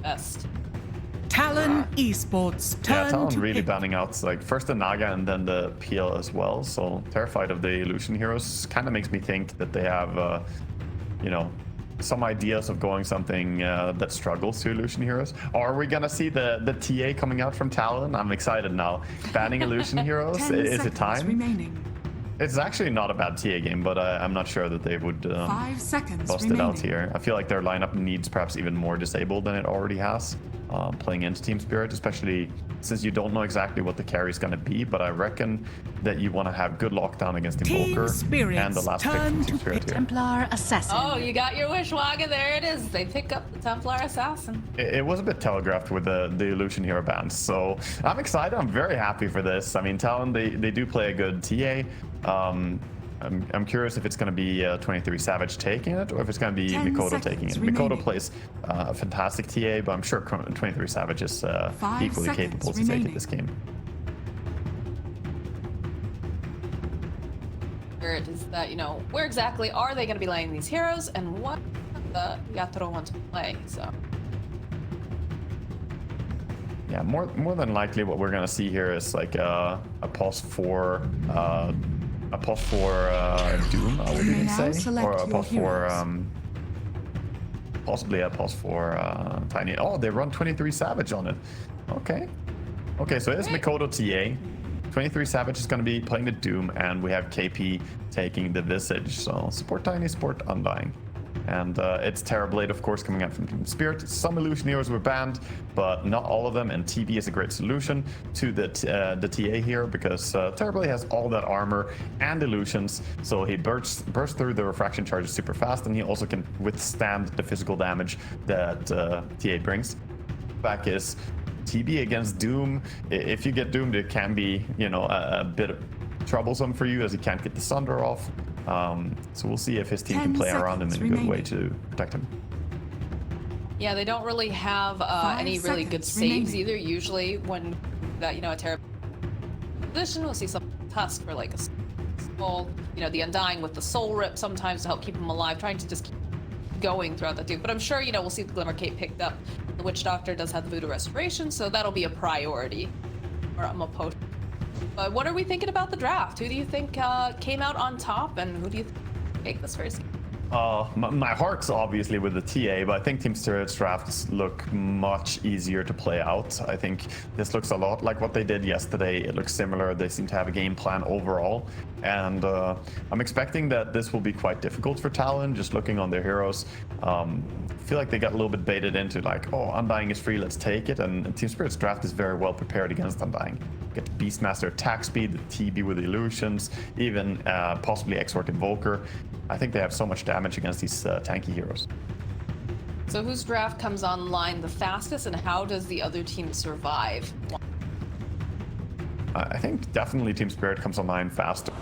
best. Talon Esports turn Talon to really pick. banning out like first the Naga and then the PL as well. So terrified of the illusion heroes kind of makes me think that they have, you know, some ideas of going something that struggles to illusion heroes. Or are we gonna see the TA coming out from Talon? I'm excited now. Banning illusion heroes. 10 Is it seconds time? remaining. It's actually not a bad TA game, but I'm not sure that they would 5 seconds bust remaining. it out here. I feel like their lineup needs perhaps even more disabled than it already has. Playing into Team Spirit, especially since you don't know exactly what the carry is going to be, but I reckon that you want to have good lockdown against Invoker and the last pick from Team Spirit here. Templar Assassin. Oh, you got your wish, Waga. There it is. They pick up the Templar Assassin. It was a bit telegraphed with the illusion hero bans, so I'm excited. I'm very happy for this. I mean, Talon, they do play a good TA. I'm curious if it's going to be 23 Savage taking it or if it's going to be 10 Mikoto taking it. seconds Mikoto remaining. plays a fantastic TA, but I'm sure 23 Savage is 5 equally seconds capable to take it remaining. this game. Where it is that, you know, where exactly are they going to be laying these heroes and what the Yatoro wants to play, so. Yeah, more than likely what we're going to see here is like a pause for Doom, I would You may even now say, select or a your pause for heroes. possibly a pause for Tiny. Oh, they run 23 Savage on it. Okay, so it's Mikoto TA. 23 Savage is going to be playing the Doom, and we have KP taking the Visage. So support Tiny, support Undying. And it's Terrorblade, of course, coming out from Team Spirit. Some illusion heroes were banned, but not all of them. And TB is a great solution to the TA here because Terrorblade has all that armor and illusions, so he bursts through the refraction charges super fast, and he also can withstand the physical damage that TA brings. Back is TB against Doom. If you get doomed, it can be, you know, a bit troublesome for you as he can't get the Sunder off. So we'll see if his team can 10 play around him in a seconds good way remaining. to protect him. Yeah, they don't really have any really good seconds saves remaining. either. Usually when that, you know, a terrible position, we'll see some Tusk for like a soul, you know, the Undying with the Soul Rip sometimes to help keep him alive, trying to just keep going throughout that dude. But I'm sure, you know, we'll see the Glimmer Cape picked up. The Witch Doctor does have the Voodoo Restoration, so that'll be a priority. Or I'm a post. But what are we thinking about the draft? Who do you think came out on top, and who do you think take this first? My heart's obviously with the TA, but I think Team Spirit's drafts look much easier to play out. I think this looks a lot like what they did yesterday. It looks similar. They seem to have a game plan overall. And I'm expecting that this will be quite difficult for Talon, just looking on their heroes. I feel like they got a little bit baited into like, oh, Undying is free, let's take it. And Team Spirit's draft is very well prepared against Undying. Get the Beastmaster attack speed, the TB with the illusions, even possibly Exort Invoker. I think they have so much damage against these tanky heroes. So whose draft comes online the fastest, and how does the other team survive? I think definitely Team Spirit comes online faster.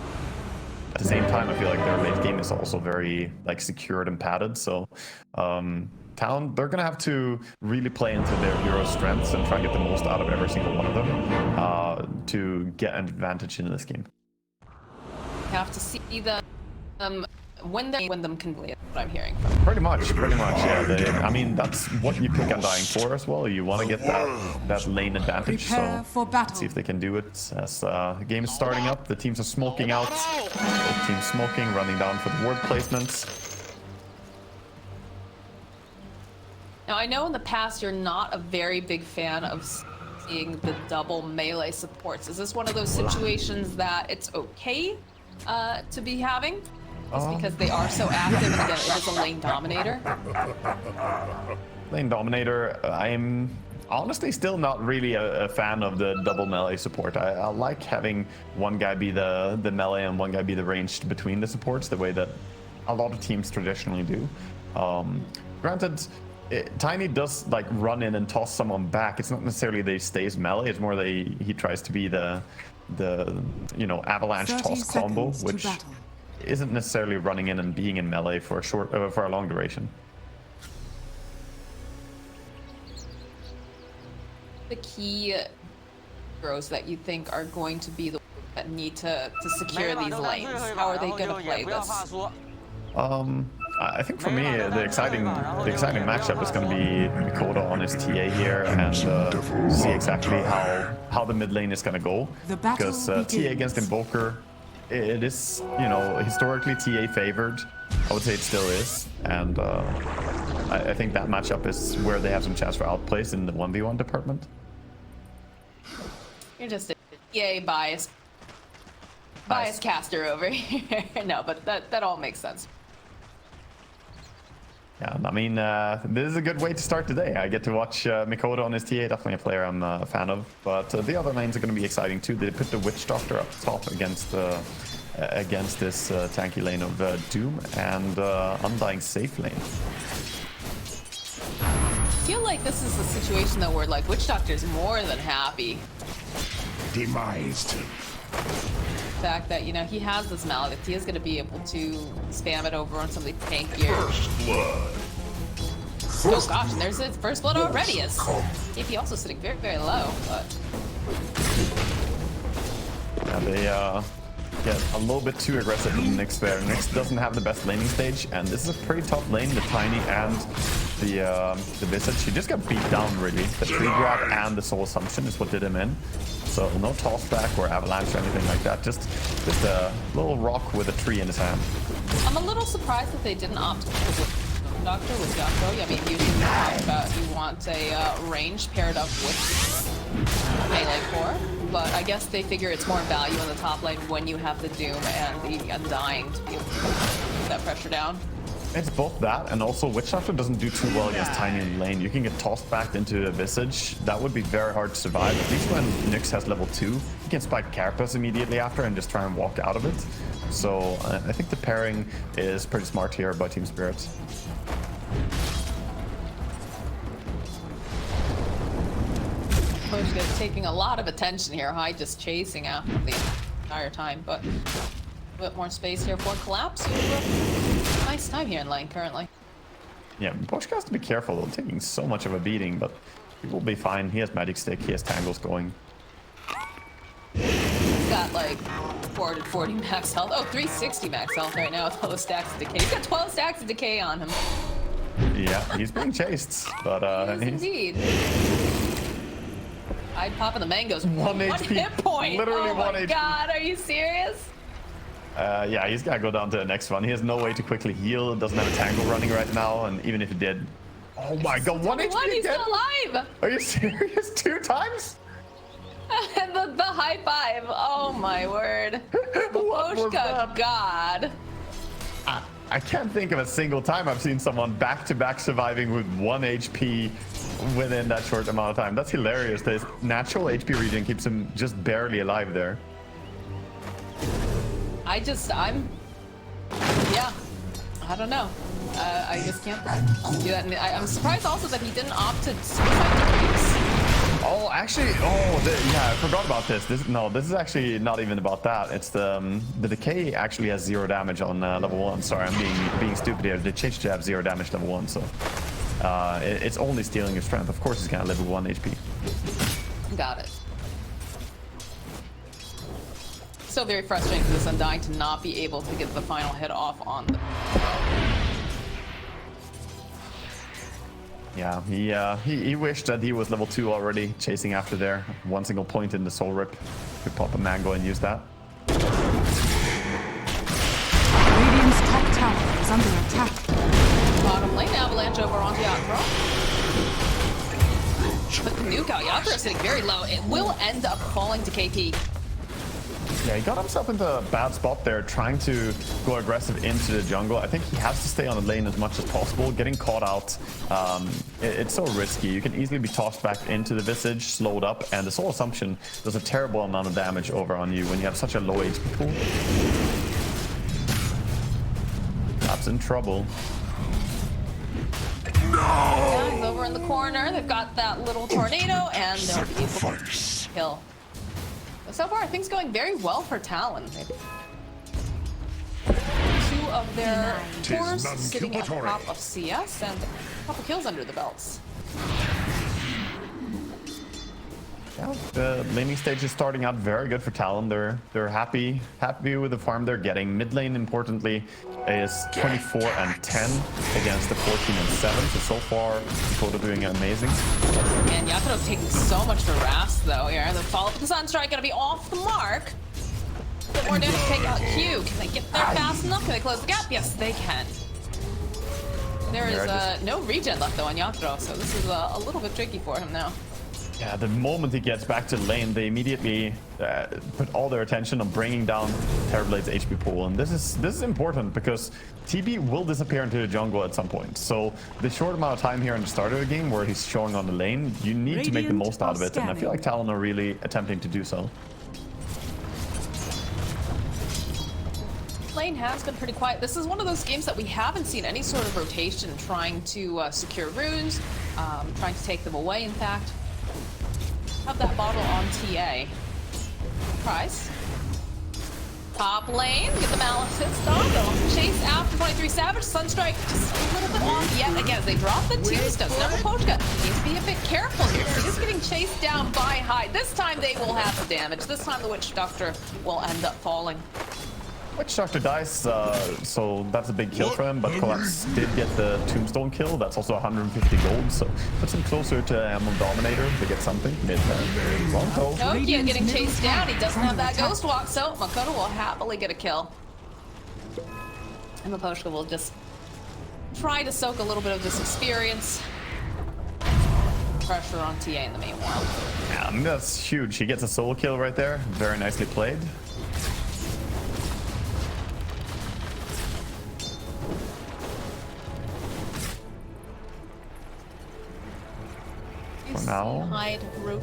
At the same time, I feel like their late game is also very like secured and padded. So Talon, they're gonna have to really play into their hero strengths and try and get the most out of every single one of them to get an advantage in this game. You have to see them when them can play. What I'm hearing from. Pretty much, yeah. I mean, that's what you pick Undying for as well. You want to get that lane advantage. Prepare So for battle. see if they can do it as the game is starting up. The teams are smoking out. Both teams smoking, running down for the ward placements. Now, I know in the past you're not a very big fan of seeing the double melee supports. Is this one of those situations that it's okay to be having? Just because they are so active, and again, it is a lane dominator. Lane Dominator, I'm honestly still not really a fan of the double melee support. I like having one guy be the melee and one guy be the ranged between the supports, the way that a lot of teams traditionally do. Granted, Tiny does like run in and toss someone back. It's not necessarily that he stays melee. It's more that he tries to be the you know, avalanche 30 toss combo, seconds to which battle. isn't necessarily running in and being in melee for a long duration. The key heroes that you think are going to be the ones that need to secure these lanes. How are they going to play this? I think for me, the exciting matchup is going to be Mikoto on his TA here and see exactly how the mid lane is going to go. Because TA against Invoker, it is, you know, historically TA favored. I would say it still is. And I think that matchup is where they have some chance for outplays in the 1v1 department. You're just a TA bias caster over here. No, but that all makes sense. Yeah, I mean, this is a good way to start the day. I get to watch Mikoto on his TA, definitely a player I'm a fan of. But the other lanes are going to be exciting too. They put the Witch Doctor up top against this tanky lane of Doom and Undying safe lane. I feel like this is a situation though where like Witch Doctor's more than happy. Demised. The fact that, you know, he has this Maledict, he is going to be able to spam it over on somebody tankier. First blood. Oh gosh, and there's his first blood already. Is AP also sitting very, very low, but yeah, they get a little bit too aggressive with Nyx there. Nyx doesn't have the best laning stage, and this is a pretty tough lane. The Tiny and the Visage. He just got beat down really. The tree grab and the Soul Assumption is what did him in. So no toss back or avalanche or anything like that. Just a little rock with a tree in his hand. I'm a little surprised that they didn't opt for Doctor with Yako. I mean, usually we talk about you want a range paired up with melee core, but I guess they figure it's more value in the top lane when you have the Doom and the Undying to be able to keep that pressure down. It's both that and also Witch Doctor doesn't do too well against Tiny in lane. You can get tossed back into a Visage. That would be very hard to survive. At least when Nyx has level 2, you can spike Carapace immediately after and just try and walk out of it. So I think the pairing is pretty smart here by Team Spirit. Push is taking a lot of attention here. High just chasing after the entire time, but a bit more space here for Collapse. Nice time here in lane currently. Yeah, Boschka has to be careful though, taking so much of a beating, but he will be fine. He has Magic Stick, he has Tangles going. He's got like 440 max health. Oh, 360 max health right now with all the stacks of decay. He's got 12 stacks of decay on him. Yeah, he's being chased, but He is indeed. I'd pop in the mangoes. One HP. Hit point. Literally oh one my HP. God, are you serious? Yeah, he's gotta go down to the next one. He has no way to quickly heal, doesn't have a tangle running right now, and even if he did... Oh my god, 1 HP He's again? still alive! Are you serious? 2 times? And the high five. Oh my word. What was Boschka, that? God. I can't think of a single time I've seen someone back-to-back surviving with 1 HP within that short amount of time. That's hilarious. His natural HP regen keeps him just barely alive there. Yeah, I don't know. I just can't do that. And I'm surprised also that he didn't opt to suicide decrease. Oh, actually, yeah, I forgot about this. This is actually not even about that. It's the decay actually has 0 damage on level 1. Sorry, I'm being stupid here. They changed to have 0 damage level 1, so it's only stealing your strength. Of course, he's gonna level 1 HP. Got it. Still very frustrating for this Undying to not be able to get the final hit off on the... Yeah, he wished that he was level 2 already, chasing after there. 1 single point in the soul rip. Could pop a mango and use that. Radiant's top tower is under attack. Bottom lane, avalanche over onto Yatra. But the nuke out, Yatra is sitting very low. It will end up falling to KP. Yeah, he got himself into a bad spot there, trying to go aggressive into the jungle. I think he has to stay on the lane as much as possible. Getting caught out, it's so risky. You can easily be tossed back into the Visage, slowed up, and the Soul Assumption does a terrible amount of damage over on you when you have such a low HP pool. That's in trouble. Guys over in the corner, they've got that little tornado, and they'll be able to kill. So far, things going very well for Talon. 2 of their cores sitting at the top of CS and a couple kills under the belts. Yeah, the laning stage is starting out very good for Talon. They're happy with the farm they're getting. Mid lane, importantly, is 24 and 10 against the 14 and 7. So far, Dakota doing amazing. And Yatoro's taking so much harass though here. The follow-up with the Sunstrike gonna be off the mark. A bit more damage to take out Q. Can they get there fast enough? Can they close the gap? Yes, they can. There is no regen left though on Yatoro, so this is a little bit tricky for him now. Yeah, the moment he gets back to the lane, they immediately put all their attention on bringing down Terrorblade's HP pool, and this is important because TB will disappear into the jungle at some point. So the short amount of time here in the start of the game where he's showing on the lane, you need to make the most out of it, and I feel like Talon are really attempting to do so. Lane has been pretty quiet. This is one of those games that we haven't seen any sort of rotation trying to secure runes, trying to take them away, in fact. Have that bottle on TA. Price. Top lane, get the Malice hit stop. They'll chase after 23 Savage. Sunstrike just a little bit off yet again as they drop the tombstones. Now Pochka needs to be a bit careful here. He is getting chased down by Hyde. This time they will have the damage. This time the Witch Doctor will end up falling. Witch Doctor dies, so that's a big kill for him, but Collapse did get the Tombstone kill. That's also 150 gold, so puts him closer to Emerald Dominator to get something. Nokia getting chased down. He doesn't have that Ghost Walk, so Makoto will happily get a kill. And Maposhka will just try to soak a little bit of this experience. Pressure on TA in the meanwhile. Yeah, I mean, that's huge. He gets a solo kill right there. Very nicely played. Now. Hyde root.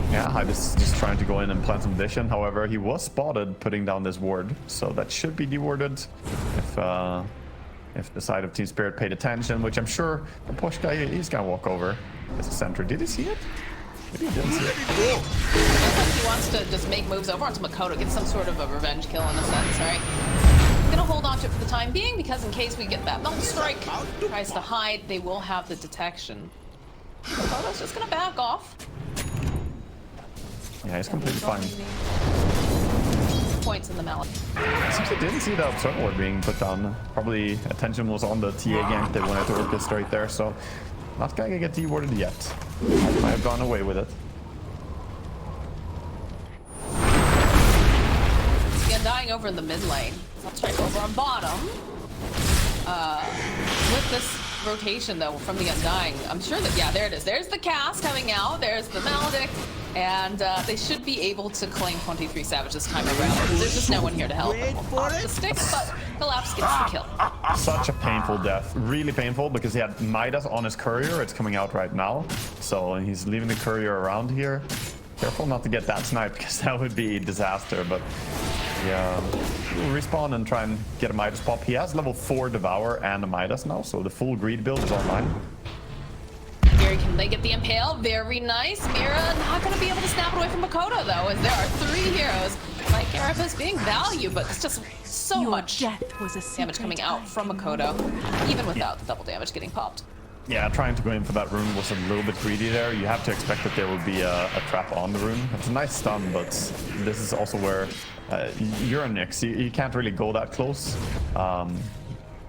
Yeah, Hyde is just trying to go in and plant some vision. However, he was spotted putting down this ward, so that should be dewarded if the side of Team Spirit paid attention, which I'm sure the push guy, he's gonna walk over as a center. Did he see it? Maybe he didn't see it. It looks like he wants to just make moves over onto Makoto, get some sort of a revenge kill in a sense, right? I'm gonna hold on to it for the time being because in case we get that Melt Strike tries to hide, they will have the detection. Makoto's just gonna back off. Yeah, he's completely fine. Points in the mallet. Since they didn't see the Observer Ward being put down, probably attention was on the TA gank. They wanted to orchestrate there, so not gonna get dewarded yet. Might have gone away with it. Dying over in the mid lane. Let's try over on bottom. With this rotation though from the Undying, I'm sure that, yeah, there it is. There's the cast coming out. There's the Maledict. And they should be able to claim 23 Savage this time around. There's just no one here to help them. Off the sticks, but Collapse gets the kill. Such a painful death. Really painful because he had Midas on his courier. It's coming out right now. So he's leaving the courier around here. Careful not to get that snipe because that would be a disaster. But yeah, we'll respawn and try and get a Midas pop. He has level 4 Devour and a Midas now, so the full greed build is online. Here, can they get the Impale? Very nice. Mira not going to be able to snap it away from Makoto, though, as there are 3 heroes. Like Carapace being value, but it's just so much damage coming out from Makoto, even without the double damage getting popped. Yeah, trying to go in for that rune was a little bit greedy there. You have to expect that there will be a trap on the rune. It's a nice stun, but this is also where you're a Nyx. You can't really go that close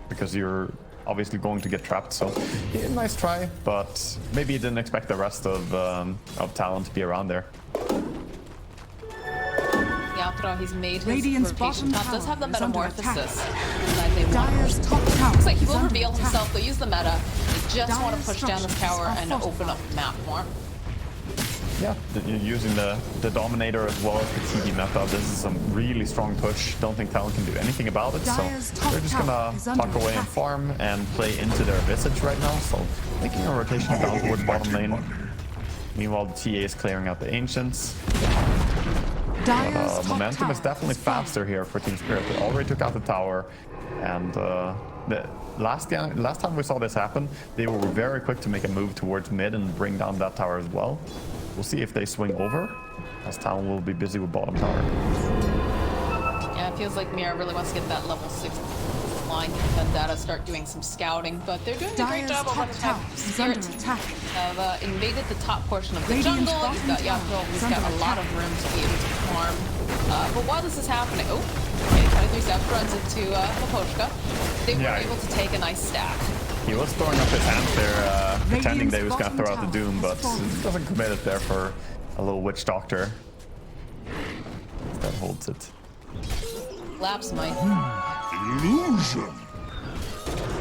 because you're obviously going to get trapped. So yeah, nice try, but maybe you didn't expect the rest of Talon to be around there. Yatoro, he's made his Radiant's rotation. bottom Does have the tower is under metamorphosis attack. that they want. Dyer's top tower Looks like he is will under reveal attack. himself. They'll use the meta. They just want to Dyer's push down this tower structures and are open up the map more. Yeah, you're using the Dominator as well as the TD meta. This is a really strong push. Don't think Talon can do anything about it, so Dyer's top they're just tower gonna is under tuck away and attack. farm and play into their Visage right now. So making a rotation down towards bottom lane. Meanwhile, the TA is clearing out the Ancients. Dyer's But top momentum tower is definitely falling. faster here for Team Spirit. They already took out the tower, and the last time we saw this happen, they were very quick to make a move towards mid and bring down that tower as well. We'll see if they swing over, as Talon will be busy with bottom tower. Yeah, it feels like Mira really wants to get that level 6 line. Vendetta start doing some scouting, but they're doing a great Dyer's job over top the tower time. is under attack. Have invaded the top portion of the Radiant's jungle. bottom He's got tower Yasuo. He's is got under a lot attack. of room to be able to farm. But while this is happening, oh, okay, 23 Savage runs into Maposhka. They were Yeah. able to take a nice stack. He was throwing up his hands there, pretending Radiant's that he was going to bottom throw out the tower Doom, but has fallen. doesn't commit it there for a little Witch Doctor. That holds it. Labs might Illusion.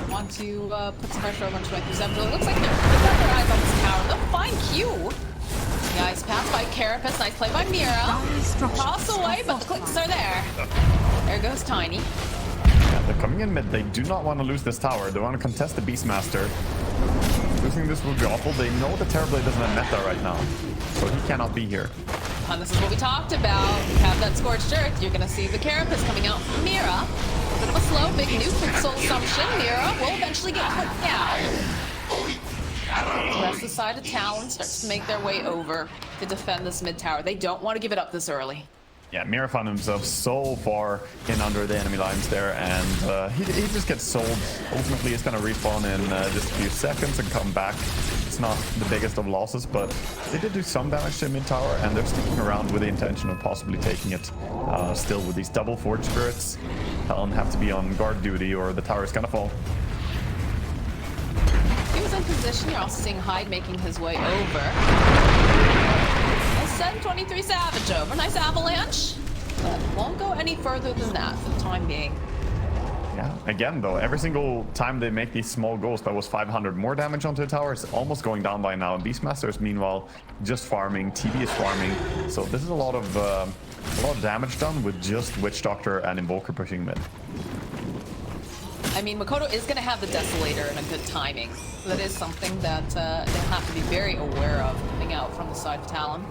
want to put some pressure over on 23 Savage. It looks like they've got their eyes on this tower. They'll find Q. Nice pass by Carapace. Nice play by Mira. Dyer's structures Toss away, are but the clicks are there. There goes Tiny. Yeah, they're coming in mid. They do not want to lose this tower. They want to contest the Beastmaster. Losing this would be awful. They know the Terrorblade doesn't have meta right now, so he cannot be here. And this is what we talked about. Have that Scorched Earth. You're going to see the Carapace coming out from Mira. A bit of a slow, big nuke soul assumption. Mira will eventually get put down. The rest of the side of Talon starts to make their way over to defend this mid tower. They don't want to give it up this early. Yeah, Mira found himself so far in under the enemy lines there, and he just gets sold. Ultimately, he's going to respawn in just a few seconds and come back. It's not the biggest of losses, but they did do some damage to mid tower, and they're sticking around with the intention of possibly taking it. Still with these double Forge Spirits, Talon have to be on guard duty or the tower is going to fall. He was in position. You're also seeing Hyde making his way over. We'll send 23 Savage over. Nice avalanche. But won't go any further than that for the time being. Yeah, again though, every single time they make these small goals, that was 500 more damage onto the tower. It's almost going down by now. Beastmaster is meanwhile just farming. TB is farming. So this is a lot of damage done with just Witch Doctor and Invoker pushing mid. I mean, Makoto is going to have the Desolator in a good timing. So that is something that they'll have to be very aware of coming out from the side of Talon.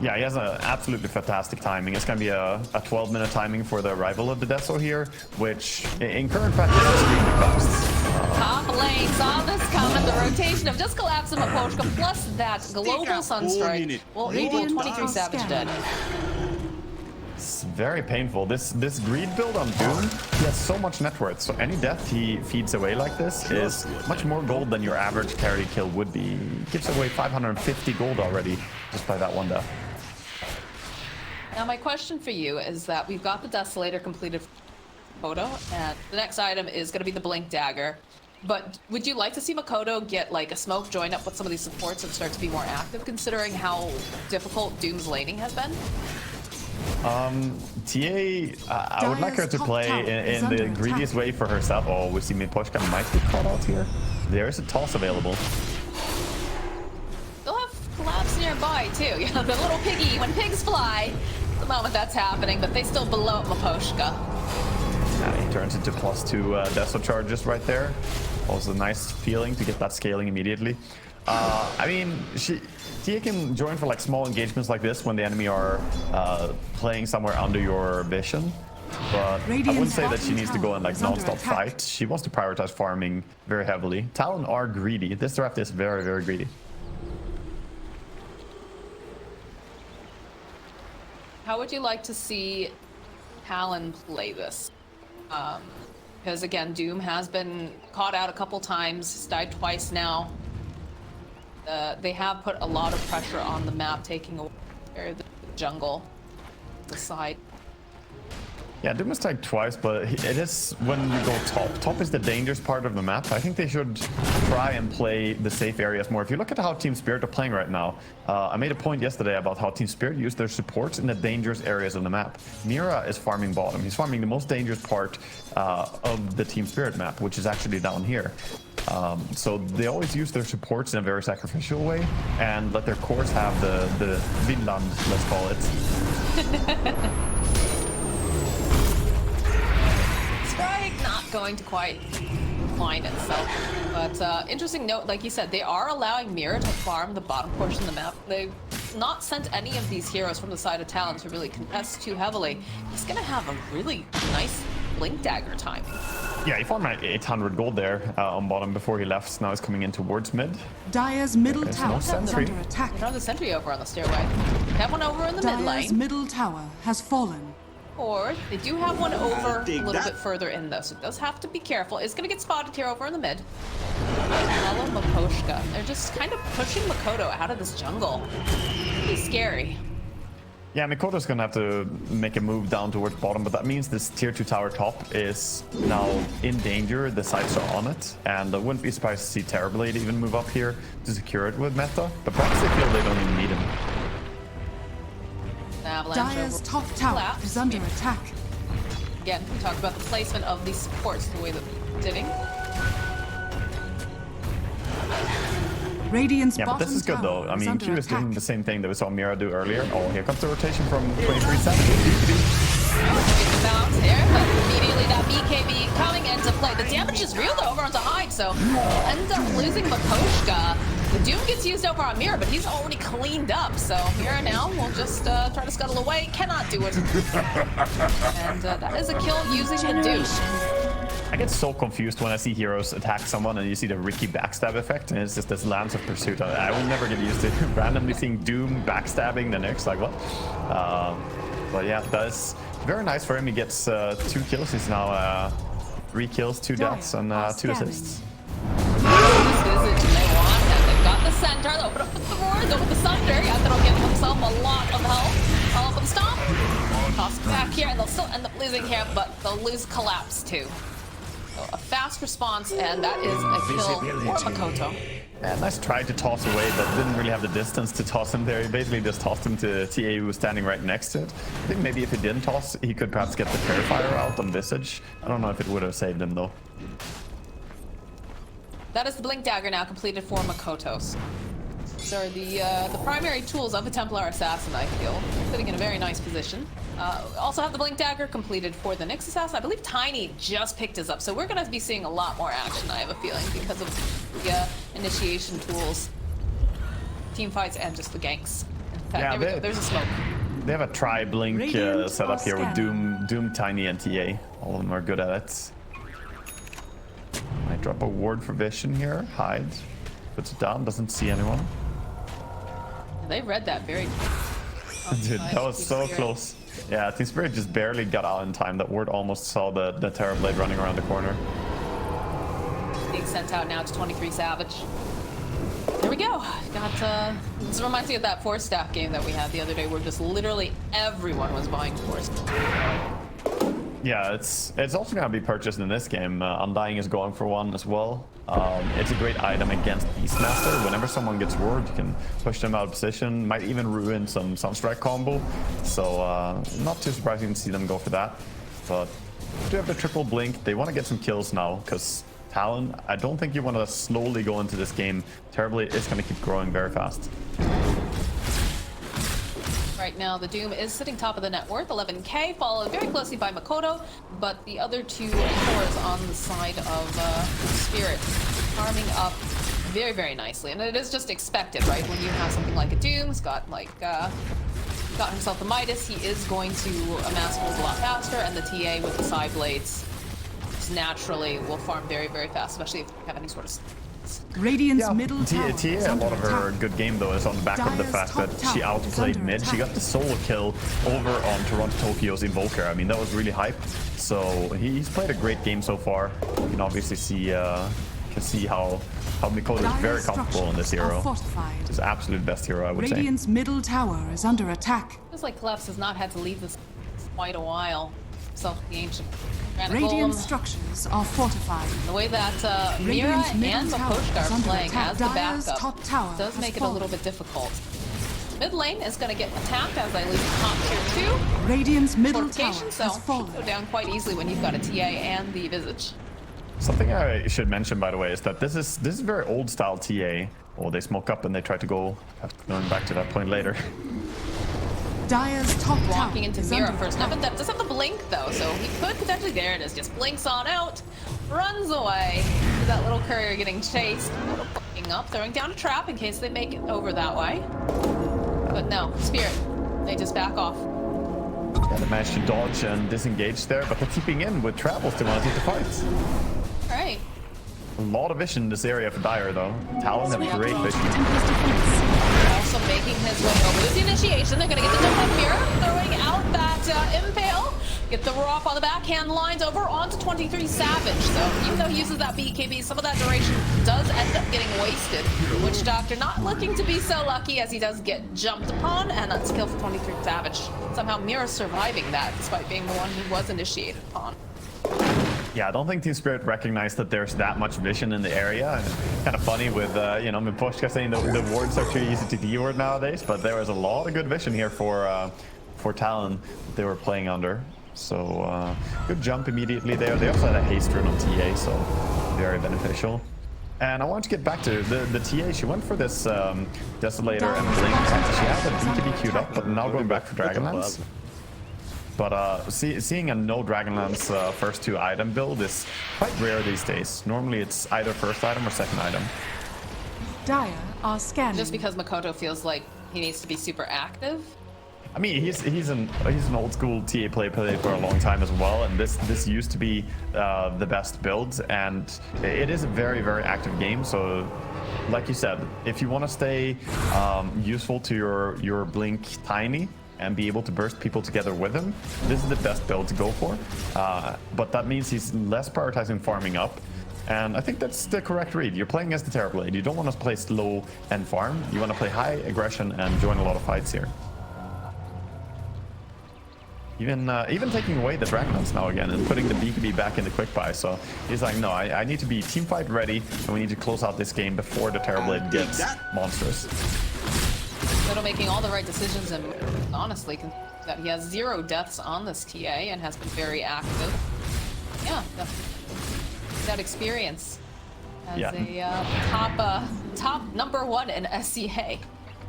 Yeah, he has an absolutely fantastic timing. It's going to be a 12-minute timing for the arrival of the Deso here, which in current patch is extremely fast. Top lane saw this coming. The rotation of just collapsing Maposhka plus that global Sunstrike will equal 23 Savage dead. It's very painful. This greed build on Doom, he has so much net worth, so any death he feeds away like this is much more gold than your average carry kill would be. He gives away 550 gold already just by that one death. Now, my question for you is that we've got the Desolator completed photo, and the next item is going to be the Blink Dagger. But would you like to see Makoto get like a smoke join up with some of these supports and start to be more active, considering how difficult Doom's laning has been? TA, I would like her to play in the greediest way for herself. Oh, we see Miposhka might get caught out here. There is a toss available. They'll have collabs nearby too. You know, the little piggy, when pigs fly, the moment that's happening, but they still blow up Maposhka. He turns into +2 Deso charges right there. Also a nice feeling to get that scaling immediately. I mean, Tia can join for like small engagements like this when the enemy are playing somewhere under your vision. But I wouldn't say that she needs to go and like non-stop fight. She wants to prioritize farming very heavily. Talon are greedy. This draft is very, very greedy. How would you like to see Talon play this? Because again, Doom has been caught out a couple times, he's died twice now. They have put a lot of pressure on the map, taking away the jungle, the side. Yeah, Doom has tagged twice, but it is when you go top. Top is the dangerous part of the map. I think they should try and play the safe areas more. If you look at how Team Spirit are playing right now, I made a point yesterday about how Team Spirit use their supports in the dangerous areas of the map. Mira is farming bottom. He's farming the most dangerous part of the Team Spirit map, which is actually down here. So they always use their supports in a very sacrificial way and let their cores have the Vinland, let's call it. Strike not going to quite find itself, but interesting note, like you said, they are allowing Mira to farm the bottom portion of the map. They've not sent any of these heroes from the side of Talon to really contest too heavily. He's gonna have a really nice Blink Dagger timing. Yeah, he farmed like 800 gold there on bottom before he left. Now he's coming in towards mid. Dyer's middle There's tower no is sentry. under attack. Another sentry over on the stairway. Have one over in the mid Dyer's lane. middle tower has fallen. Or they do have one over a dig little that. bit further in though, so it does have to be careful. It's gonna get spotted here over in the mid. Follow Makoshka. They're just kind of pushing Makoto out of this jungle. Pretty scary. Yeah, Mikoto's gonna have to make a move down towards bottom, but that means this tier 2 tower top is now in danger. The sights are on it, and I wouldn't be surprised to see Terrorblade even move up here to secure it with meta, but perhaps they feel they don't even need him. Avalanche Dire's over top tower collapse. is under attack. Again, we talked about the placement of these supports, the way that they're sitting. Radiant's Yeah, but bottom this is good though. tower I mean, under Q is doing attack. the same thing that we saw Mira do earlier. Oh, here comes the rotation from 23 Savage. Get the bounce here, but immediately that BKB coming into play. The damage is real though over onto Hyde, so we'll end up losing Makoshka. The Doom gets used over on Mira, but he's already cleaned up. So Mira now will just try to scuttle away. Cannot do it. And that is a kill using the Doom. I get so confused when I see heroes attack someone and you see the Ricky backstab effect, and it's just this Lance of Pursuit. I will never get used to randomly seeing Doom backstabbing the next, like what? But yeah, that's very nice for him. He gets 2 kills. He's now 3 kills, 2 deaths, and 2 assists. This Visage, and they want him. They've got the center. They'll open up with the roar, go with the Sunder. Yeah, that'll give himself a lot of health. Follow up with the stomp. Toss back here, and they'll still end up losing here, but they'll lose collapse too. So a fast response, and that is a kill for Makoto. Yeah, nice try to toss away, but didn't really have the distance to toss him there. He basically just tossed him to TA, who was standing right next to it. I think maybe if he didn't toss, he could perhaps get the Terrifier out on Visage. I don't know if it would have saved him though. That is the Blink Dagger now completed for Makoto's. These are the primary tools of a Templar Assassin, I feel. Sitting in a very nice position. Also have the Blink Dagger completed for the Nyx Assassin. I believe Tiny just picked us up, so we're going to be seeing a lot more action, I have a feeling, because of the initiation tools, team fights, and just the ganks. In fact, Yeah, there we go. There's a smoke. They have a tri-blink Radiant setup here with scanning. Doom, Tiny, and TA. All of them are good at it. I drop a ward for Vision here. Hide. Puts it down. Doesn't see anyone. They read that very Dude, that was so close. Yeah, Team Spirit just barely got out in time. That ward almost saw the Terrorblade running around the corner. Being sent out now to 23 Savage. There we go. Got this reminds me of that 4-staff game that we had the other day, where just literally everyone was buying 4-staff. Yeah, it's also gonna be purchased in this game. Undying is going for 1 as well. It's a great item against Beastmaster. Whenever someone gets ward, you can push them out of position. Might even ruin some Sunstrike combo. So not too surprising to see them go for that. But do have the triple blink. They want to get some kills now, because Talon, I don't think you want to slowly go into this game. Terrorblade is going to keep growing very fast. Right now, the Doom is sitting top of the net worth, 11k, followed very closely by Makoto, but the other 2 cores on the side of Spirit farming up very, very nicely. And it is just expected, right? When you have something like a Doom, he's got got himself the Midas, he is going to amass gold a lot faster, and the TA with the side blades just naturally will farm very, very fast, especially if you have any sort of... Radiant's middle tower TA, is a under lot of her attack. good game though is on the back of the Dire's fact top that she tower is outplayed under mid. She attack. got the solo kill over on Toronto Tokyo's Invoker. I mean, that was really hype. So he's played a great game so far. You can obviously see how Mikoto is very Dire's comfortable in this structures are hero. fortified. His absolute best hero, I would say. Radiant's middle tower is under attack. Feels like Collapse has not had to leave this quite a while. Self the ancient granite Radiant golem. structures are fortified. The way that Mira Radiant's and middle tower Makoshka is are under playing attack. as the Dire's backup top tower does has make it a fallen. little bit difficult. Mid lane is going to get attacked as I lose top tier 2 Radiant's middle tower fortification, so has should fallen. go down quite easily when you've got a TA and the Visage. Something I should mention, by the way, is that this is very old style TA. Oh, they smoke up and they try to go. Going back to that point later. Dire's top tower Walking into is Mira under first. attack. Now, but that does have the blink though, so he could potentially. There it is, just blinks on out, runs away. That little courier getting chased, blinking up, throwing down a trap in case they make it over that way. But no, Spirit, they just back off. Yeah, they managed to dodge and disengage there, but they're keeping in with travels to want to take the fight. All right. A lot of vision in this area for Dire, though. Talon have great vision. Templar's defense. Also making his way over. There's the initiation. They're going to get the jump on Mira, throwing out that impale. Get the Rock on the backhand lines over onto 23 Savage. So even though he uses that BKB, some of that duration does end up getting wasted. Witch Doctor not looking to be so lucky as he does get jumped upon, and that's a kill for 23 Savage. Somehow Mira surviving that despite being the one he was initiated upon. Yeah, I don't think Team Spirit recognized that there's that much vision in the area. Kind of funny with, you know, Miposhka saying the wards are too easy to de-ward nowadays, but there was a lot of good vision here for Talon that they were playing under. So, good jump immediately there. They also had a haste rune on TA, so very beneficial. And I wanted to get back to the TA. She went for this Desolator and Blink. She had the BKB queued up, but now going back for Dragonlance. But seeing a no Dragonlance first 2 item build is quite rare these days. Normally it's either first item or second item. Dire are scanning. Just because Makoto feels like he needs to be super active. I mean, he's an old school TA player for a long time as well, and this used to be the best build, and it is a very, very active game. So, like you said, if you want to stay useful to your Blink Tiny and be able to burst people together with him, this is the best build to go for. But that means he's less prioritizing farming up. And I think that's the correct read. You're playing as the Terrorblade. You don't want to play slow and farm. You want to play high aggression and join a lot of fights here. Even taking away the Dragonlance now again and putting the BKB back in the quick buy. So he's like, no, I need to be team fight ready, and we need to close out this game before the Terrorblade gets monstrous. Makoto making all the right decisions, and honestly, that he has 0 deaths on this TA and has been very active. Yeah, that experience as a top #1 in SCA.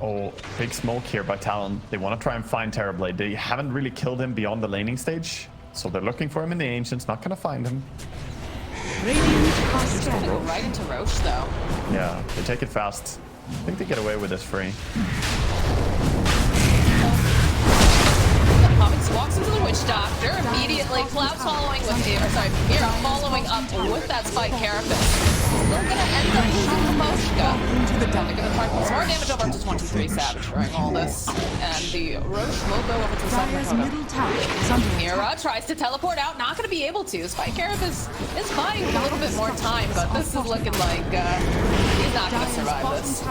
Oh, big smoke here by Talon. They want to try and find Terrorblade. They haven't really killed him beyond the laning stage, so they're looking for him in the Ancients. Not gonna find him. Just gonna go right into Roche though. Yeah, they take it fast. I think they get away with this free. Walks into the Witch Doctor, immediately Cloud's following with the, Mira following up with that Spike Carapace. Still gonna end up losing the Moshka. They're gonna park more damage over to 23 Savage during all this. And the Roche will go over to Makoto. Mira tries to teleport out, not gonna be able to. Spike Carapace is buying a little bit more time, but this is looking like he's not gonna survive this.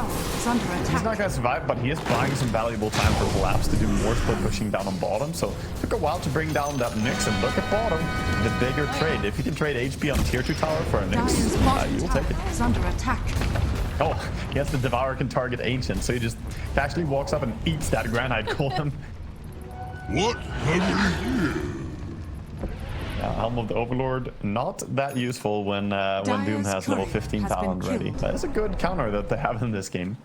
He's not gonna survive, but he is buying some valuable time for Collapse to do more split pushing down on bottom. So took a while to bring down that Nyx, and look at bottom, the bigger trade. If you can trade HP on tier 2 tower for a Nyx, you will take it. Is under attack. Oh, yes, the Devourer can target Ancient, so he just casually walks up and eats that Granite Golem. What have we here? Helm of the Overlord, not that useful when Doom has level 15 Talon ready. That is a good counter that they have in this game.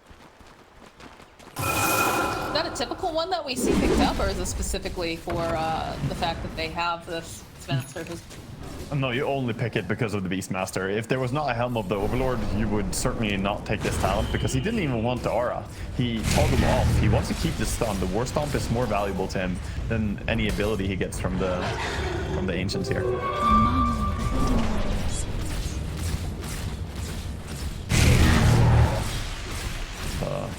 Is that a typical one that we see picked up, or is this specifically for the fact that they have this Master who's... No, you only pick it because of the Beastmaster. If there was not a Helm of the Overlord, you would certainly not take this talent, because he didn't even want the aura. He toggled off. He wants to keep the stun. The War Stomp is more valuable to him than any ability he gets from the Ancients here.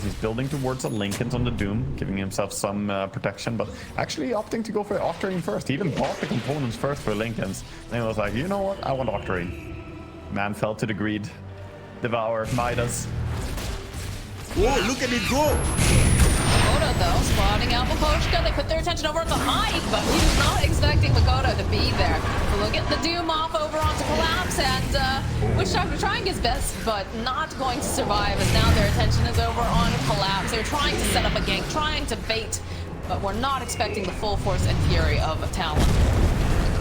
He's building towards a Linken's on the Doom, giving himself some protection, but actually opting to go for Octarine first. He even bought the components first for Linken's. And he was like, you know what? I want Octarine. Man fell to the greed. Devour, Midas. Whoa, look at it go! Makoto, though, spotting out Miposhka. They put their attention over on the Hive, but he was not expecting Makoto to be there. So they'll get the Doom off over onto Collapse, and Witch Doctor trying his best, but not going to survive, as now their attention is over on Collapse. They're trying to set up a gank, trying to bait, but we're not expecting the full force and fury of Talon.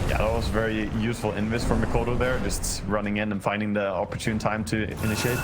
Yeah, that was very useful invis for Makoto there, just running in and finding the opportune time to initiate.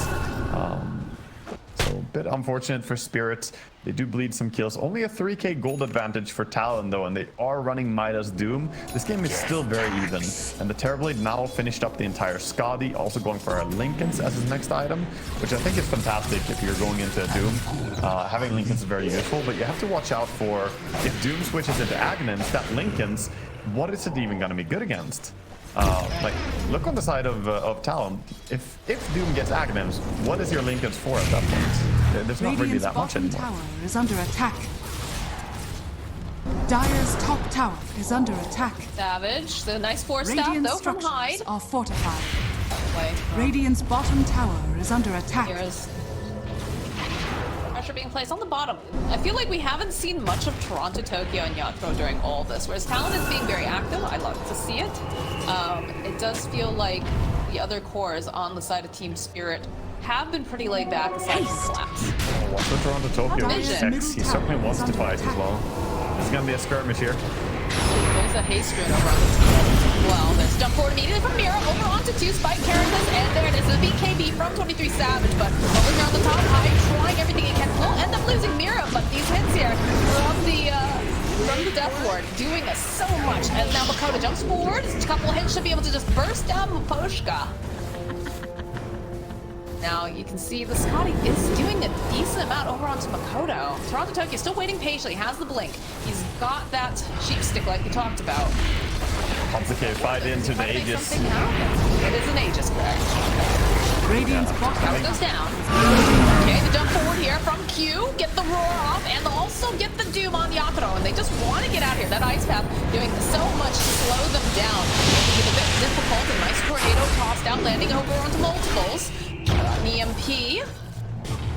So a bit unfortunate for Spirit. They do bleed some kills. Only a 3k gold advantage for Talon though, and they are running Midas Doom. This game is still very even. And the Terrorblade now finished up the entire Skadi, also going for a Linken's as his next item, which I think is fantastic if you're going into a Doom. Having Linken's is very useful, but you have to watch out for, if Doom switches into Agnins, that Linken's, what is it even going to be good against? Like, look on the side of Talon. If Doom gets Aghanim's, what is your Linken's for at that point? There's not really that much anymore. Tower is under attack. Dire's top tower is under attack. Savage. The nice force staff Radiant though from Hyde. structures are fortified. Away from Radiant's bottom tower is under attack. Mira's pressure being placed on the bottom. I feel like we haven't seen much of Toronto, Tokyo, and Yatro during all this, whereas Talon is being very active. I love to see it. It does feel like the other cores on the side of Team Spirit have been pretty laid back aside from Collapse. Watch for Toronto Tokyo. Dire's X, he certainly wants to fight as well. There's gonna be a skirmish here. There's a haste rune over on the team. Well, there's jump forward immediately from Mira over onto 2 Spike Carapace, and there it is, the BKB from 23 Savage, but over here on the top, Hyde trying everything he can. Will end up losing Mira, but these hits here from the Death Ward doing us so much. As now Makoto jumps forward, a couple hits should be able to just burst down Maposhka. Now you can see the Scotty is doing a decent amount over onto Makoto. Toronto Tokyo still waiting patiently, has the blink. He's got that sheep stick like we talked about. Complicated fight into the Aegis. Something happens. It is an Aegis, correct? Radiant's bottom Tower goes down. Okay, the jump forward here from Q, get the roar off, and also get the doom on Yatoro. And they just want to get out here. That ice path doing so much to slow them down. Making it a bit difficult. A nice tornado tossed out, landing over onto multiples. An EMP.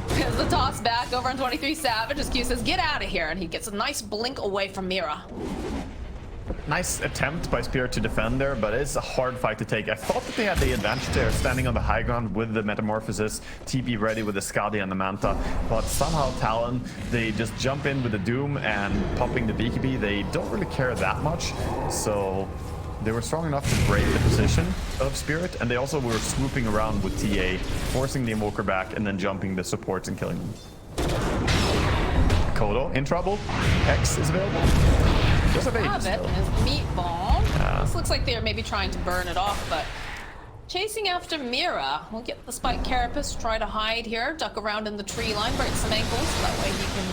There's the toss back over on 23 Savage as Q says, get out of here. And he gets a nice blink away from Mira. Nice attempt by Spirit to defend there, but it's a hard fight to take. I thought that they had the advantage there, standing on the high ground with the Metamorphosis, TP ready with the Skadi and the Manta, but somehow Talon, they just jump in with the Doom and popping the BKB. They don't really care that much, so they were strong enough to break the position of Spirit, and they also were swooping around with TA, forcing the Invoker back and then jumping the supports and killing them. Kodo in trouble. X is available. Just a Have it as meatball. This looks like they're maybe trying to burn it off, but chasing after Mira. We'll get the Spike Carapace, try to hide here, duck around in the tree line, break some ankles, so that way he can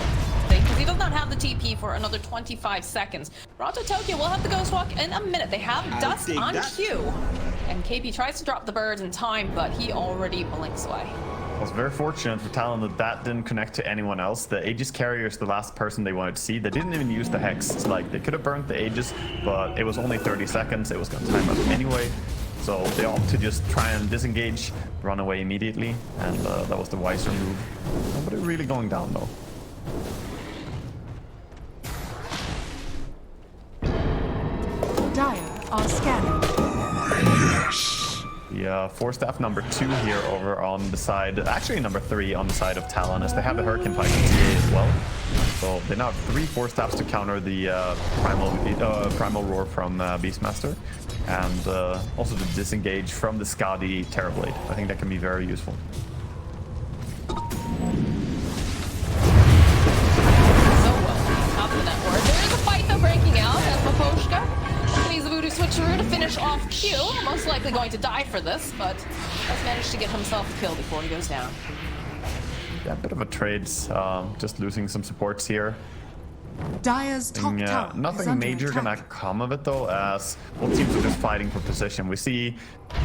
stay, because he does not have the TP for another 25 seconds. Toronto Tokyo will have the Ghost Walk in a minute. They have Dust on Q. And KP tries to drop the birds in time, but he already blinks away. I was very fortunate for Talon that that didn't connect to anyone else. The Aegis carrier is the last person they wanted to see. They didn't even use the Hex. It's like they could have burnt the Aegis, but it was only 30 seconds. It was going to time up anyway. So they opted to just try and disengage, run away immediately, and that was the wiser move. Nobody really going down though. Dire are scanning. The Force Staff number 2 here over on the side, actually number 3 on the side of Talon, as they have the Hurricane Pike in TA as well. So they now have 3 Force Staffs to counter the Primal Roar from Beastmaster, and also to disengage from the Skadi Terrorblade. I think that can be very useful. So well, top of the network. There is a fight though breaking out as Maposhka needs the Voodoo Switcheroo to finish off Q. Most likely going to die for this, but has managed to get himself a kill before he goes down. Yeah, a bit of a trade, just losing some supports here. Dire's top tower is Nothing under major attack. gonna come of it though, as both teams are just fighting for position. We see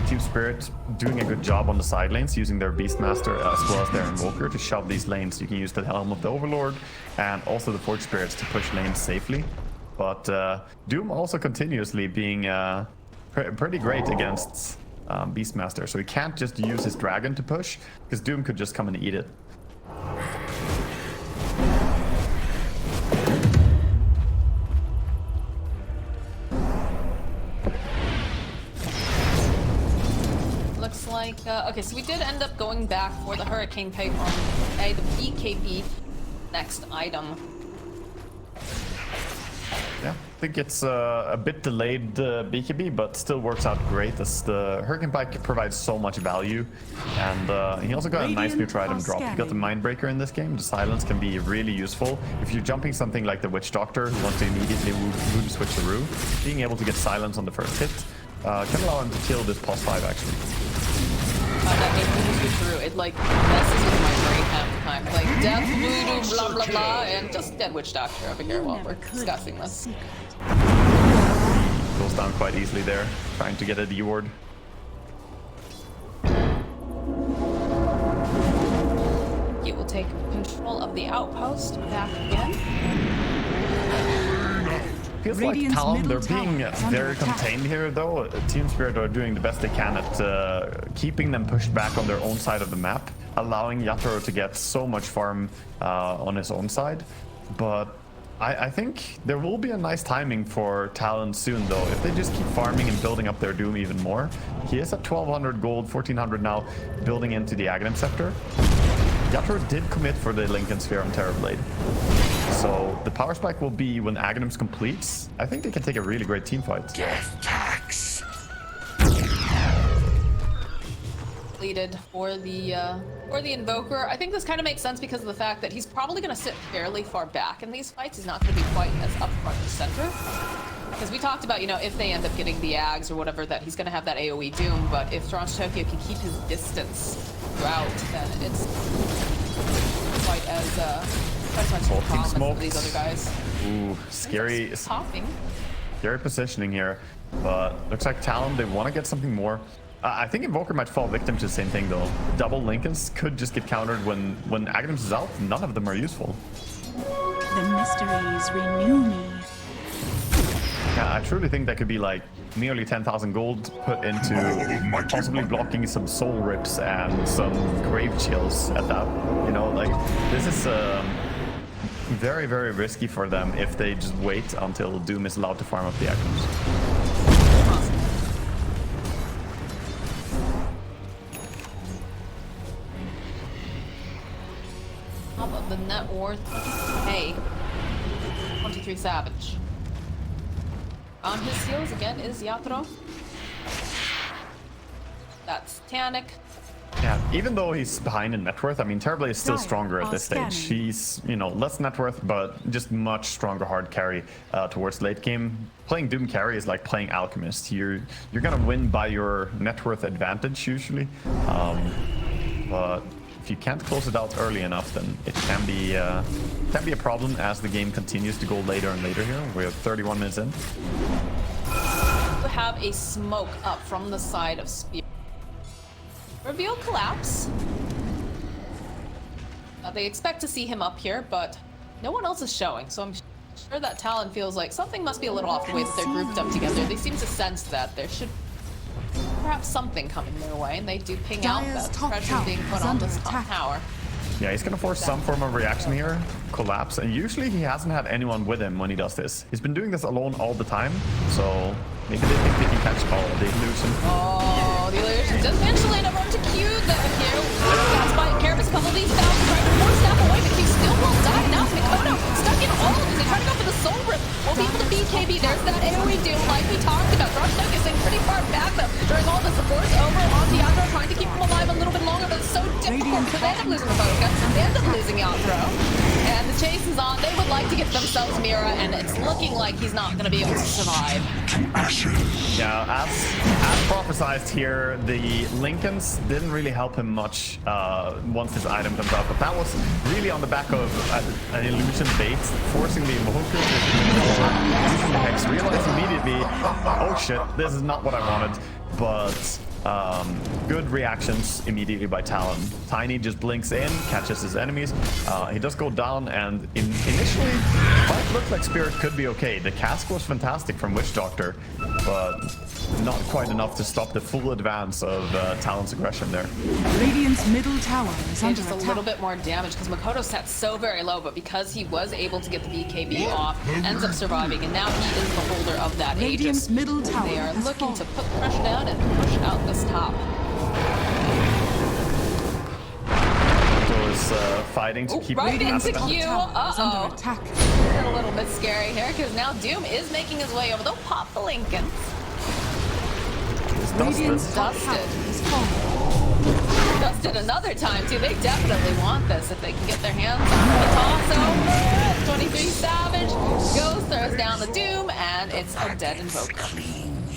Team Spirit doing a good job on the side lanes, using their Beastmaster as well as their Invoker to shove these lanes. You can use the Helm of the Overlord and also the Forge Spirits to push lanes safely. But Doom also continuously being pretty great against Beastmaster, so he can't just use his Dragon to push, because Doom could just come and eat it. Looks like, okay, so we did end up going back for the Hurricane Pike on the BKB next item. Yeah, I think it's a bit delayed BKB, but still works out great, as the Hurricane Pike provides so much value. And he also got a nice neutral item drop. He got the Mindbreaker in this game. The Silence can be really useful. If you're jumping something like the Witch Doctor, who wants to immediately move the Switcheroo, being able to get Silence on the first hit can allow him to kill this plus 5 actually. That makes me switcheroo. It like messes with my brain half the time. Like death, voodoo, blah blah blah, and just dead witch doctor over here while we're discussing this. Goes down quite easily there, trying to get a D ward. It will take control of the outpost back again. Feels Radiant's like Talon, they're middle being tower is under very attack. contained here though. Team Spirit are doing the best they can at keeping them pushed back on their own side of the map, allowing Yatoro to get so much farm on his own side. But I think there will be a nice timing for Talon soon though, if they just keep farming and building up their Doom even more. He is at 1200 gold, 1400 now, building into the Aghanim Scepter. Yatoro did commit for the Lincoln Sphere on Terrorblade. So the power spike will be when Aghanim's completes. I think they can take a really great team fight. Death tax. Completed for the Invoker. I think this kind of makes sense because of the fact that he's probably going to sit fairly far back in these fights. He's not going to be quite as up front and center. Because we talked about, you know, if they end up getting the Ags or whatever, that he's going to have that AoE Doom. But if Toronto Tokyo can keep his distance throughout, then it's quite as much of a problem as these other guys. Ooh, scary. Popping. Scary positioning here. But looks like Talon, they want to get something more. I think Invoker might fall victim to the same thing though. Double Lincolns could just get countered when Aghanim's is out. None of them are useful. The mysteries renew me. Yeah, I truly think that could be like nearly 10,000 gold put into possibly blocking some soul rips and some grave chills at that. You know, like this is very, very risky for them if they just wait until Doom is allowed to farm up the Aghanims. Top of the net worth, 20k. 23 Savage. On his heels again is Yatoro. That's Tannic. Yeah, even though he's behind in net worth, I mean, Terrorblade is still stronger at this stage. He's, you know, less net worth, but just much stronger hard carry towards late game. Playing Doom carry is like playing Alchemist. You're gonna win by your net worth advantage usually, but if you can't close it out early enough, then it can be a problem as the game continues to go later and later here. We're 31 minutes in. We have a smoke up from the side of Spear. Reveal collapse. They expect to see him up here, but no one else is showing, so I'm sure that Talon feels like something must be a little off the way that they're grouped up together. They seem to sense that there should perhaps something coming their way, and they do ping out that pressure being put on this top tower. Yeah, he's gonna force some form of reaction here, collapse, and usually he hasn't had anyone with him when he does this. He's been doing this alone all the time, so maybe they think they can catch the illusion. Oh, the illusion does eventually end up onto Q though here. Fast fight, Carapace, a couple of these down, trying to force snap away, but Q still won't die. Now Mikoto stuck in all of this. They try to go for the soul rip. Won't be able to BKB. There's that AoE Doom like we talked about. Rockstock is sitting pretty far back though. During all the support over on Yatoro, trying to keep him alive a little bit longer, but it's so difficult because they end up losing the focus. They end up losing Yatoro. And the chase is on. They would like to get themselves Mira, and it's looking like he's not going to be able to survive. Yeah, as prophesized here, the Lincolns didn't really help him much once his item comes out, but that was really on the back of an illusion bait, forcing the Invoker using the Hex, realized immediately, oh shit, this is not what I wanted, but good reactions immediately by Talon. Tiny just blinks in, catches his enemies. He does go down, and initially, it looked like Spirit could be okay. The cask was fantastic from Witch Doctor, but not quite enough to stop the full advance of Talon's aggression there. Radiant's middle tower is under Just a attack. little bit more damage because Makoto sat so very low, but because he was able to get the BKB off, ends up surviving, and now he is the holder of that Radiant's Aegis. middle tower They are has looking fallen. to put pressure down and push out this top. Was fighting to keep Right into Top Q. tower is under Uh-oh. attack. A little bit scary here because now Doom is making his way over. They'll pop the Lincoln. Radiant's top Dusted. tower is fallen. Dusted another time too. They definitely want this if they can get their hands on the toss over. 23 Savage goes, throws down the Doom, and it's a dead Invoker.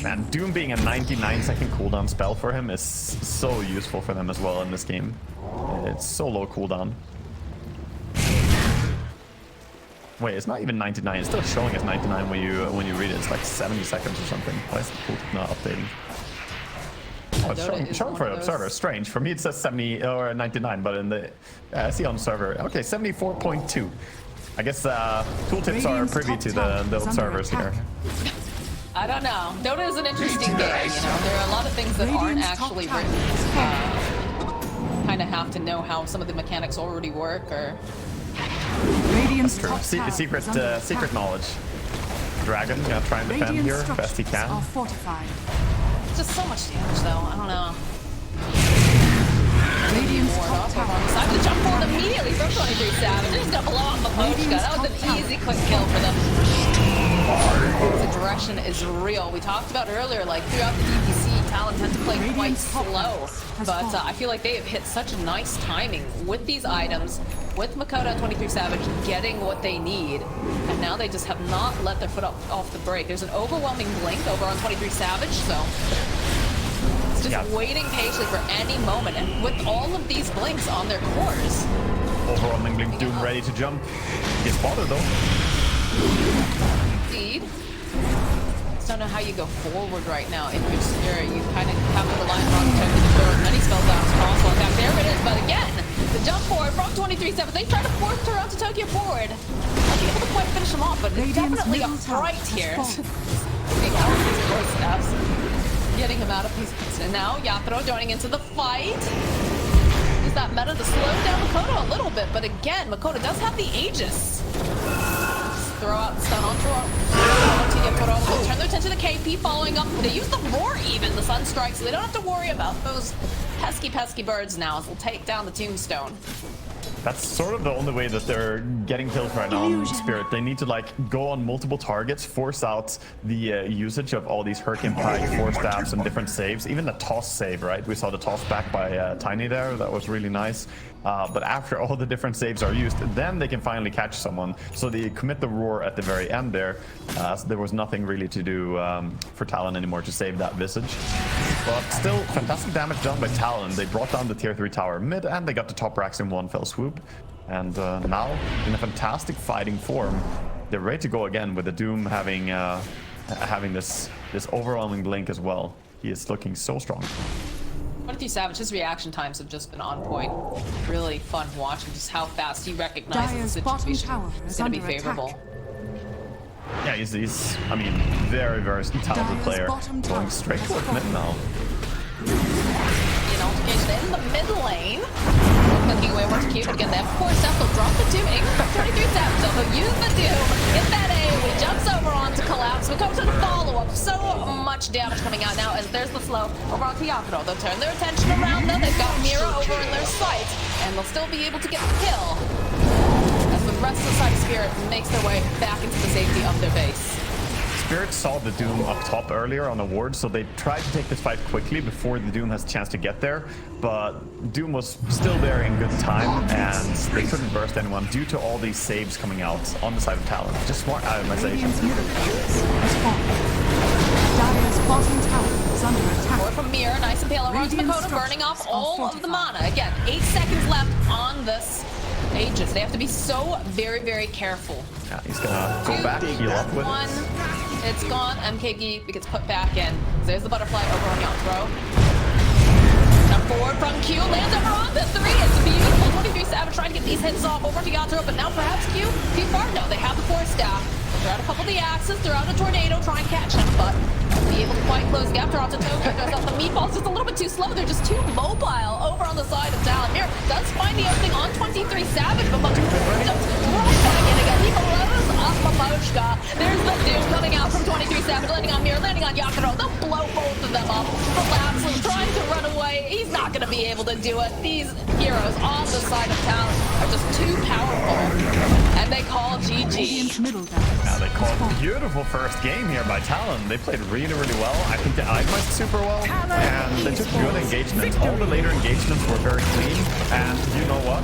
Man, Doom being a 99-second cooldown spell for him is so useful for them as well in this game. It's so low cooldown. Wait, it's not even 99. It's still showing as 99 when you read it. It's like 70 seconds or something. Why is the cooldown not updating? Oh, it's showing for the observer. Strange. For me, it says 70 or 99, but in the I see on server. Okay, 74.2. I guess tooltips are privy to the observers here. I don't know. Dota is an interesting game, you know. There are a lot of things that aren't actually written. Kind of have to know how some of the mechanics already work, or... Radiant's True. top tower is Secret under attack. secret knowledge. Dragon gonna try and defend Radiant here best he structures can. are fortified. It's just so much damage, though. I don't know. Radiant's Ward top off over tower on the is side. under The jump forward attack. immediately from 23 Savage. They're just gonna blow up the Pochka. That was an easy, quick kill for them. This aggression is real. We talked about earlier, like throughout the DPC, Talon tend to play quite Radiant's top slow, tower has but fallen. I feel like they have hit such nice timing with these items, with Makoto and 23 Savage getting what they need, and now they just have not let their foot off the brake. There's an overwhelming blink over on 23 Savage, so it's just waiting patiently for any moment, and with all of these blinks on their cores. Overwhelming Blink Doom ready to jump. He's spotted though. Indeed. Just don't know how you go forward right now in your spirit. You kind of have to rely on Token to throw as many spells out as possible. In fact, there it is. But again, the jump forward from 23-7. They try to force Toronto Tokyo forward. Not be able to quite finish him off, but it's Radiant's definitely a middle tower fright has here. fallen. Taking out these voice snaps. Getting him out of his... And now Yatoro joining into the fight. Use that meta to slow down Makoto a little bit, but again, Makoto does have the Aegis. Throw out the stun on Yatoro. They'll turn their attention to KP following up. They use the roar even, the sun strike, so they don't have to worry about those pesky birds now as they'll take down the tombstone. That's sort of the only way that they're getting kills right now in Spirit. They need to like go on multiple targets, force out the usage of all these Hurricane Pike, Force Stabs, and different saves. Even the toss save, right? We saw the toss back by Tiny there. That was really nice. But after all the different saves are used, then they can finally catch someone. So they commit the roar at the very end there. So there was nothing really to do for Talon anymore to save that Visage. But still, fantastic damage done by Talon. They brought down the tier 3 tower mid, and they got the top racks in one fell swoop. And now, in a fantastic fighting form, they're ready to go again with the Doom having this overwhelming blink as well. He is looking so strong. 23 Savage, his reaction times have just been on point. Really fun watching just how fast he recognizes the Dyer's bottom situation tower is is going to under be favorable. attack. Yeah, he's I mean, very talented Dyer's player. bottom tower Going straight has towards mid fallen. now. You know, in the mid lane. Looking away once Q, but again, they have force up. They'll drop the Doom. Aim from 23 Savage. They'll use the Doom. Get that AoE. Jumps over onto Collapse. We come to the follow-up. So much damage coming out now as there's the slow over onto Yakuto. They'll turn their attention around them. They've got Mira over in their sights, and they'll still be able to get the kill as the rest of the side of Spirit makes their way back into the safety of their base. Spirit saw the Doom up top earlier on the ward, so they tried to take this fight quickly before the Doom has a chance to get there. But Doom was still there in good time, and they couldn't burst anyone due to all these saves coming out on the side of Talon. Just smart itemization. Radiant's middle tower has fallen. Dyer's bottom tower is under attack. Or from Mira, nice and pale over onto Radiant Makoto, burning off structures are all of the fortified. mana. Again, 8 seconds left on this Aegis. They have to be so very careful. Yeah, he's gonna go back, heal up with One, it's gone. MKG gets put back in. There's the butterfly over on Yatoro. Now forward from Q, lands over on the 3. It's beautiful. 23 Savage trying to get these hits off over to Yatoro, but now perhaps Q too far. No, they have the force staff. Throw out a couple of the axes, throw out a tornado, try and catch him, but be able to quite close the gap. Toronto Tokyo goes out the meatballs just a little bit too slow. They're just too mobile over on the side of Talon. Here does find the opening on 23 Savage, but Moto's right back in again. He blows up Momochka. There's the Doom coming out from 23 Savage, landing on Mir, landing on Yakuto. They'll blow both of them up. Collapse trying to run away. He's not going to be able to do it. These heroes on the side of Talon are just too powerful, and they call GG. Radiant's middle tower. Now they called a beautiful first game here by Talon. They played really well. I think they itemized super well, and they took good engagements. All the later engagements were very clean, and you know what?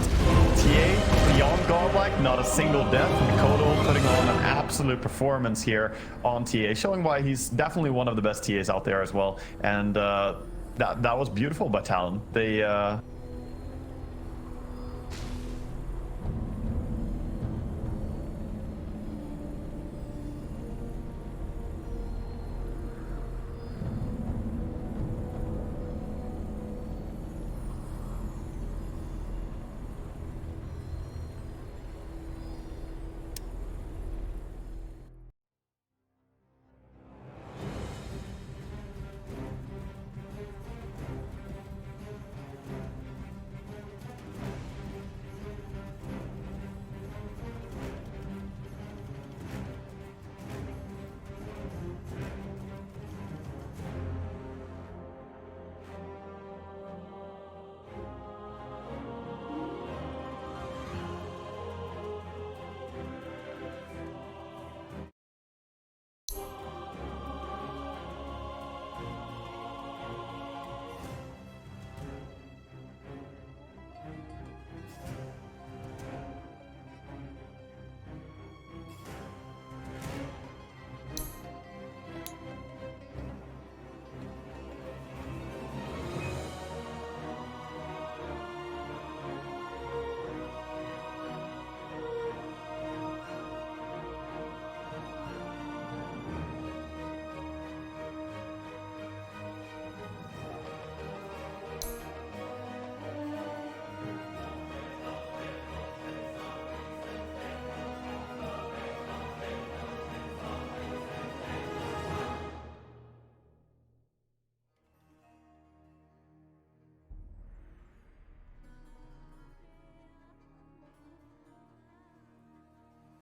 TA, beyond godlike, not a single death. Makoto putting on an absolute performance here on TA, showing why he's definitely one of the best TAs out there as well. And that was beautiful by Talon. They